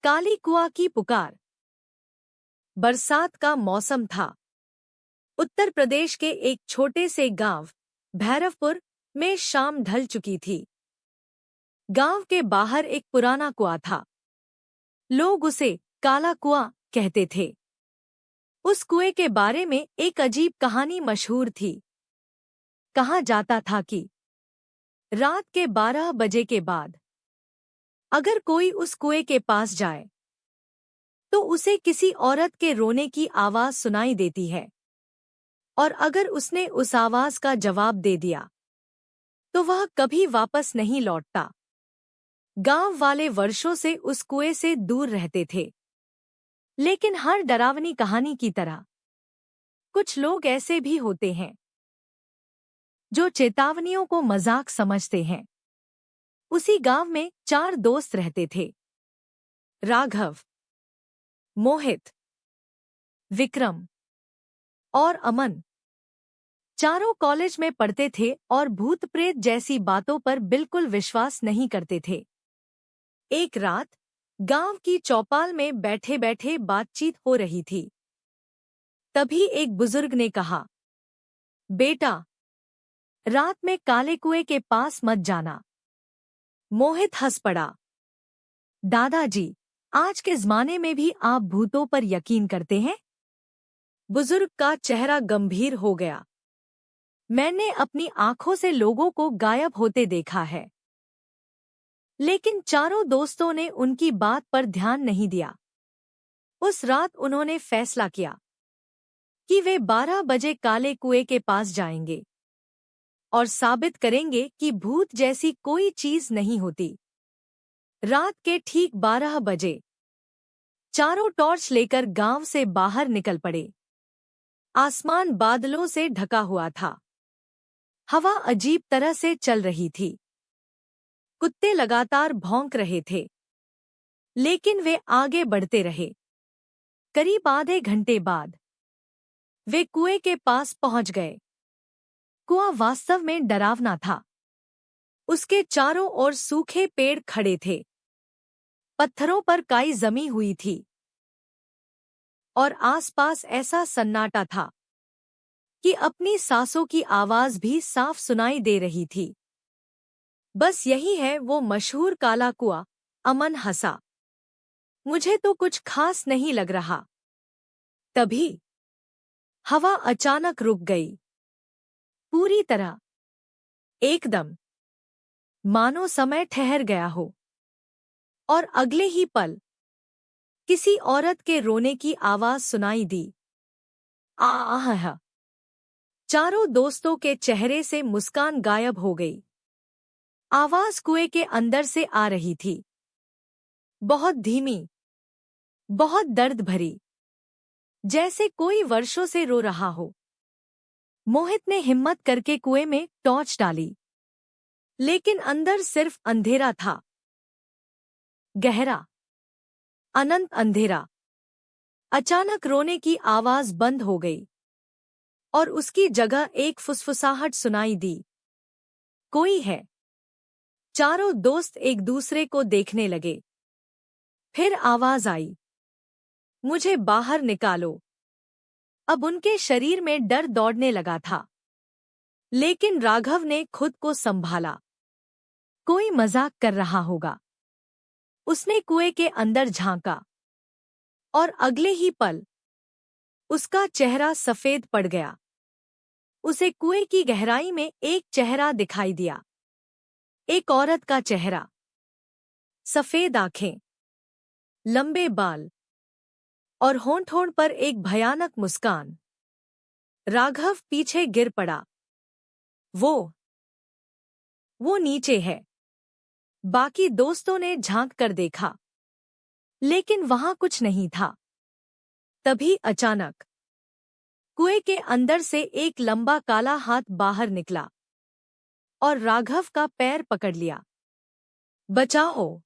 काली कुआ की पुकार। बरसात का मौसम था। उत्तर प्रदेश के एक छोटे से गांव भैरवपुर में शाम ढल चुकी थी। गांव के बाहर एक पुराना कुआं था। लोग उसे काला कुआं कहते थे। उस कुएं के बारे में एक अजीब कहानी मशहूर थी। कहा जाता था कि रात के 12 बजे के बाद अगर कोई उस कुएं के पास जाए तो उसे किसी औरत के रोने की आवाज सुनाई देती है, और अगर उसने उस आवाज का जवाब दे दिया तो वह कभी वापस नहीं लौटता। गांव वाले वर्षों से उस कुएं से दूर रहते थे, लेकिन हर डरावनी कहानी की तरह कुछ लोग ऐसे भी होते हैं जो चेतावनियों को मजाक समझते हैं। उसी गांव में 4 दोस्त रहते थे। राघव, मोहित, विक्रम और अमन। चारों कॉलेज में पढ़ते थे और भूत प्रेत जैसी बातों पर बिल्कुल विश्वास नहीं करते थे। एक रात गांव की चौपाल में बैठे बैठे बातचीत हो रही थी। तभी एक बुजुर्ग ने कहा, बेटा, रात में काले कुएं के पास मत जाना। मोहित हंस पड़ा। दादाजी, आज के ज़माने में भी आप भूतों पर यकीन करते हैं? बुजुर्ग का चेहरा गंभीर हो गया। मैंने अपनी आंखों से लोगों को गायब होते देखा है। लेकिन चारों दोस्तों ने उनकी बात पर ध्यान नहीं दिया। उस रात उन्होंने फैसला किया कि वे 12 बजे काले कुएं के पास जाएंगे और साबित करेंगे कि भूत जैसी कोई चीज नहीं होती। रात के ठीक 12 बजे चारों टॉर्च लेकर गांव से बाहर निकल पड़े। आसमान बादलों से ढका हुआ था। हवा अजीब तरह से चल रही थी। कुत्ते लगातार भौंक रहे थे, लेकिन वे आगे बढ़ते रहे। करीब आधे घंटे बाद वे कुएं के पास पहुंच गए। कुआं वास्तव में डरावना था। उसके चारों ओर सूखे पेड़ खड़े थे, पत्थरों पर काई जमी हुई थी और आसपास ऐसा सन्नाटा था कि अपनी सांसों की आवाज भी साफ सुनाई दे रही थी। बस यही है वो मशहूर काला कुआं। अमन हंसा। मुझे तो कुछ खास नहीं लग रहा। तभी हवा अचानक रुक गई, पूरी तरह, एकदम, मानो समय ठहर गया हो। और अगले ही पल किसी औरत के रोने की आवाज सुनाई दी। आह! चारों दोस्तों के चेहरे से मुस्कान गायब हो गई। आवाज कुएं के अंदर से आ रही थी, बहुत धीमी, बहुत दर्द भरी, जैसे कोई वर्षों से रो रहा हो। मोहित ने हिम्मत करके कुएं में टॉर्च डाली, लेकिन अंदर सिर्फ अंधेरा था। गहरा, अनंत अंधेरा। अचानक रोने की आवाज बंद हो गई और उसकी जगह एक फुसफुसाहट सुनाई दी। कोई है। चारों दोस्त एक दूसरे को देखने लगे। फिर आवाज आई, मुझे बाहर निकालो। अब उनके शरीर में डर दौड़ने लगा था, लेकिन राघव ने खुद को संभाला। कोई मजाक कर रहा होगा। उसने कुएं के अंदर झांका और अगले ही पल उसका चेहरा सफेद पड़ गया। उसे कुएं की गहराई में एक चेहरा दिखाई दिया। एक औरत का चेहरा, सफेद आंखें, लंबे बाल और होंठ पर एक भयानक मुस्कान। राघव पीछे गिर पड़ा। वो नीचे है। बाकी दोस्तों ने झांक कर देखा, लेकिन वहां कुछ नहीं था। तभी अचानक कुएं के अंदर से एक लंबा काला हाथ बाहर निकला और राघव का पैर पकड़ लिया। बचाओ!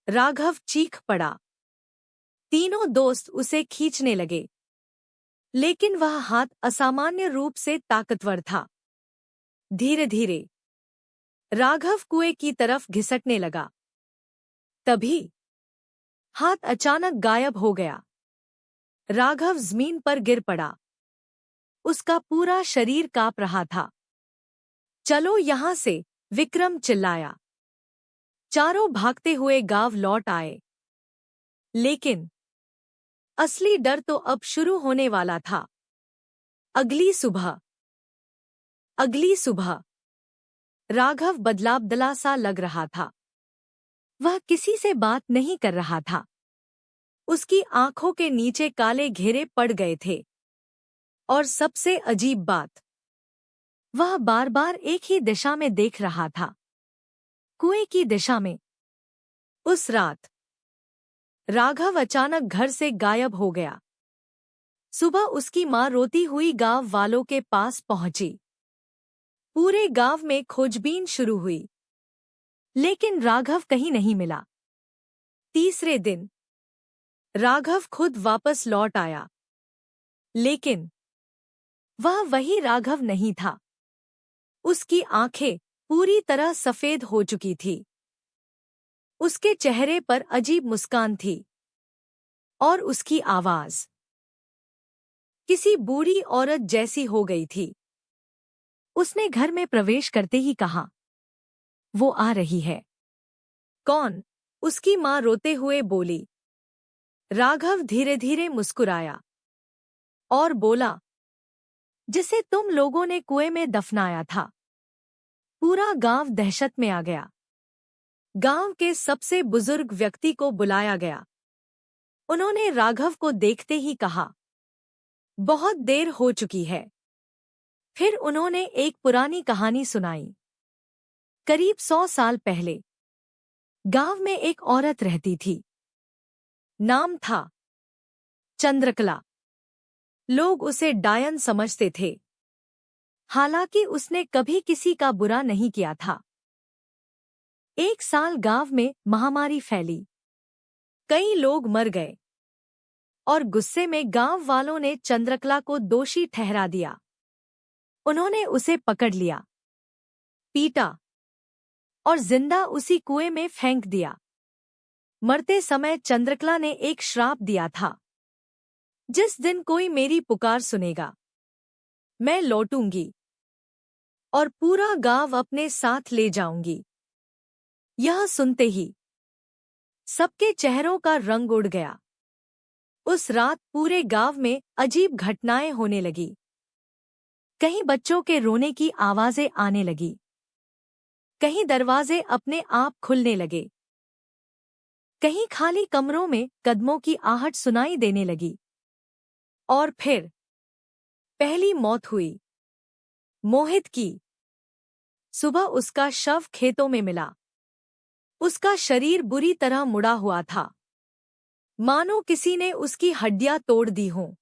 राघव चीख पड़ा। तीनों दोस्त उसे खींचने लगे, लेकिन वह हाथ असामान्य रूप से ताकतवर था। धीरे धीरे राघव कुएं की तरफ घिसटने लगा। तभी हाथ अचानक गायब हो गया। राघव जमीन पर गिर पड़ा। उसका पूरा शरीर कांप रहा था। चलो यहां से, विक्रम चिल्लाया। चारों भागते हुए गांव लौट आए। लेकिन असली डर तो अब शुरू होने वाला था। अगली सुबह राघव बदलाबदला सा लग रहा था। वह किसी से बात नहीं कर रहा था। उसकी आंखों के नीचे काले घेरे पड़ गए थे। और सबसे अजीब बात, वह बार बार एक ही दिशा में देख रहा था, कुएं की दिशा में। उस रात राघव अचानक घर से गायब हो गया। सुबह उसकी मां रोती हुई गांव वालों के पास पहुंची। पूरे गांव में खोजबीन शुरू हुई, लेकिन राघव कहीं नहीं मिला। तीसरे दिन राघव खुद वापस लौट आया, लेकिन वह वही राघव नहीं था। उसकी आंखें पूरी तरह सफेद हो चुकी थी। उसके चेहरे पर अजीब मुस्कान थी। और उसकी आवाज किसी बूढ़ी औरत जैसी हो गई थी। उसने घर में प्रवेश करते ही कहा, वो आ रही है। कौन? उसकी मां रोते हुए बोली। राघव धीरे धीरे मुस्कुराया और बोला, जिसे तुम लोगों ने कुएं में दफनाया था। पूरा गांव दहशत में आ गया। गांव के सबसे बुजुर्ग व्यक्ति को बुलाया गया। उन्होंने राघव को देखते ही कहा, बहुत देर हो चुकी है। फिर उन्होंने एक पुरानी कहानी सुनाई। करीब 100 साल पहले गांव में एक औरत रहती थी। नाम था चंद्रकला। लोग उसे डायन समझते थे, हालांकि उसने कभी किसी का बुरा नहीं किया था। एक साल गांव में महामारी फैली। कई लोग मर गए और गुस्से में गांव वालों ने चंद्रकला को दोषी ठहरा दिया। उन्होंने उसे पकड़ लिया, पीटा और जिंदा उसी कुएं में फेंक दिया। मरते समय चंद्रकला ने एक श्राप दिया था, जिस दिन कोई मेरी पुकार सुनेगा, मैं लौटूंगी और पूरा गांव अपने साथ ले जाऊंगी। यह सुनते ही सबके चेहरों का रंग उड़ गया। उस रात पूरे गांव में अजीब घटनाएं होने लगी। कहीं बच्चों के रोने की आवाजें आने लगी, कहीं दरवाजे अपने आप खुलने लगे, कहीं खाली कमरों में कदमों की आहट सुनाई देने लगी। और फिर पहली मौत हुई, मोहित की। सुबह उसका शव खेतों में मिला। उसका शरीर बुरी तरह मुड़ा हुआ था, मानो किसी ने उसकी हड्डियां तोड़ दी हों।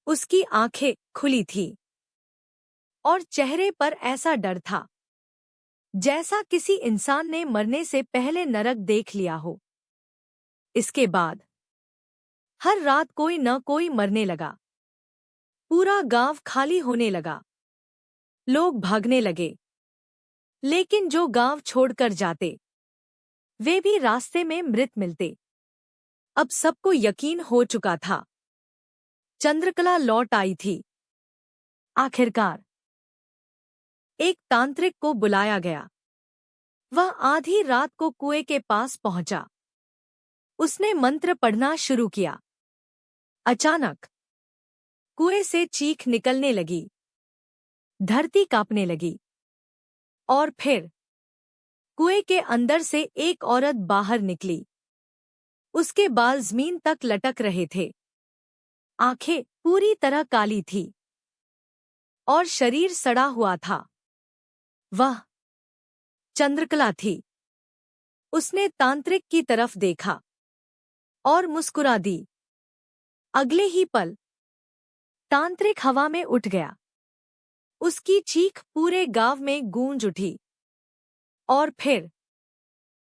उसकी आंखें खुली थीं और चेहरे पर ऐसा डर था जैसा किसी इंसान ने मरने से पहले नरक देख लिया हो। इसके बाद हर रात कोई न कोई मरने लगा। पूरा गांव खाली होने लगा। लोग भागने लगे, लेकिन जो गांव छोड़कर जाते, वे भी रास्ते में मृत मिलते। अब सबको यकीन हो चुका था, चंद्रकला लौट आई थी। आखिरकार एक तांत्रिक को बुलाया गया। वह आधी रात को कुएं के पास पहुंचा। उसने मंत्र पढ़ना शुरू किया। अचानक कुएं से चीख निकलने लगी, धरती कांपने लगी और फिर कुएं के अंदर से एक औरत बाहर निकली। उसके बाल जमीन तक लटक रहे थे, आंखें पूरी तरह काली थी और शरीर सड़ा हुआ था। वह चंद्रकला थी। उसने तांत्रिक की तरफ देखा और मुस्कुरा दी। अगले ही पल तांत्रिक हवा में उठ गया। उसकी चीख पूरे गांव में गूंज उठी और फिर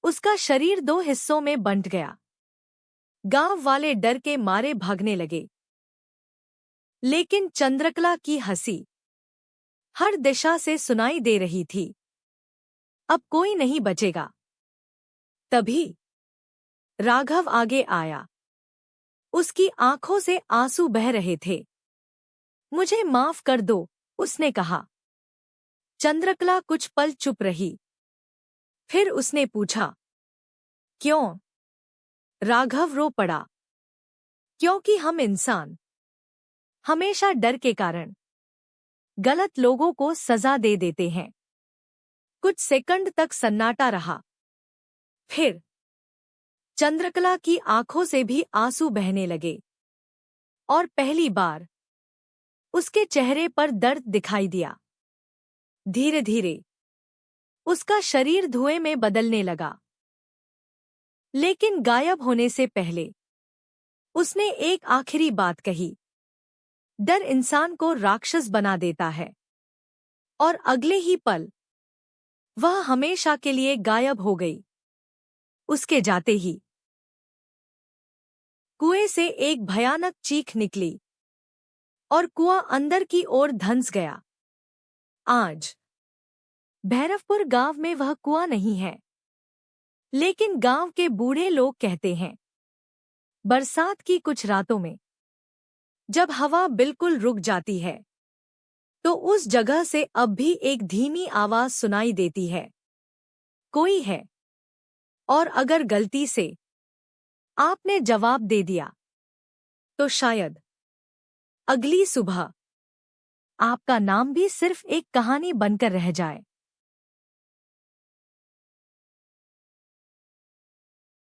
उसका शरीर 2 हिस्सों में बंट गया। गांव वाले डर के मारे भागने लगे, लेकिन चंद्रकला की हंसी हर दिशा से सुनाई दे रही थी। अब कोई नहीं बचेगा। तभी राघव आगे आया। उसकी आंखों से आंसू बह रहे थे। मुझे माफ कर दो, उसने कहा। चंद्रकला कुछ पल चुप रही। फिर उसने पूछा, क्यों? राघव रो पड़ा। क्योंकि हम इंसान हमेशा डर के कारण गलत लोगों को सजा दे देते हैं। कुछ सेकंड तक सन्नाटा रहा। फिर चंद्रकला की आंखों से भी आंसू बहने लगे और पहली बार उसके चेहरे पर दर्द दिखाई दिया। धीरे धीरे उसका शरीर धुएं में बदलने लगा। लेकिन गायब होने से पहले उसने एक आखिरी बात कही, डर इंसान को राक्षस बना देता है। और अगले ही पल वह हमेशा के लिए गायब हो गई। उसके जाते ही कुएं से एक भयानक चीख निकली और कुआं अंदर की ओर धंस गया। आज भैरवपुर गांव में वह कुआं नहीं है, लेकिन गांव के बूढ़े लोग कहते हैं, बरसात की कुछ रातों में जब हवा बिल्कुल रुक जाती है तो उस जगह से अब भी एक धीमी आवाज सुनाई देती है, कोई है। और अगर गलती से आपने जवाब दे दिया तो शायद अगली सुबह आपका नाम भी सिर्फ एक कहानी बनकर रह जाए।